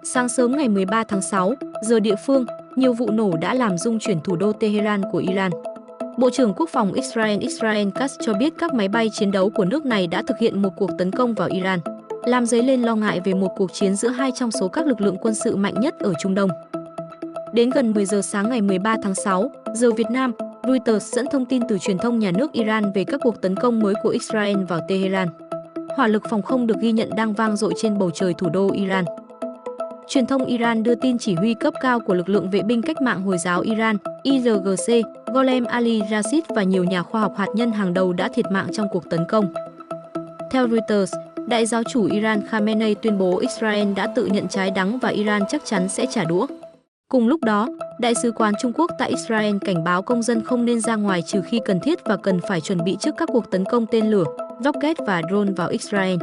Sáng sớm ngày 13 tháng 6, giờ địa phương, nhiều vụ nổ đã làm rung chuyển thủ đô Tehran của Iran. Bộ trưởng Quốc phòng Israel Katz cho biết các máy bay chiến đấu của nước này đã thực hiện một cuộc tấn công vào Iran, làm dấy lên lo ngại về một cuộc chiến giữa hai trong số các lực lượng quân sự mạnh nhất ở Trung Đông. Đến gần 10 giờ sáng ngày 13 tháng 6, giờ Việt Nam, Reuters dẫn thông tin từ truyền thông nhà nước Iran về các cuộc tấn công mới của Israel vào Tehran. Hỏa lực phòng không được ghi nhận đang vang dội trên bầu trời thủ đô Iran. Truyền thông Iran đưa tin chỉ huy cấp cao của lực lượng vệ binh cách mạng Hồi giáo Iran, IRGC, Golem Ali Rashid và nhiều nhà khoa học hạt nhân hàng đầu đã thiệt mạng trong cuộc tấn công. Theo Reuters, Đại giáo chủ Iran Khamenei tuyên bố Israel đã tự nhận trái đắng và Iran chắc chắn sẽ trả đũa. Cùng lúc đó, Đại sứ quán Trung Quốc tại Israel cảnh báo công dân không nên ra ngoài trừ khi cần thiết và cần phải chuẩn bị trước các cuộc tấn công tên lửa, rocket và drone vào Israel.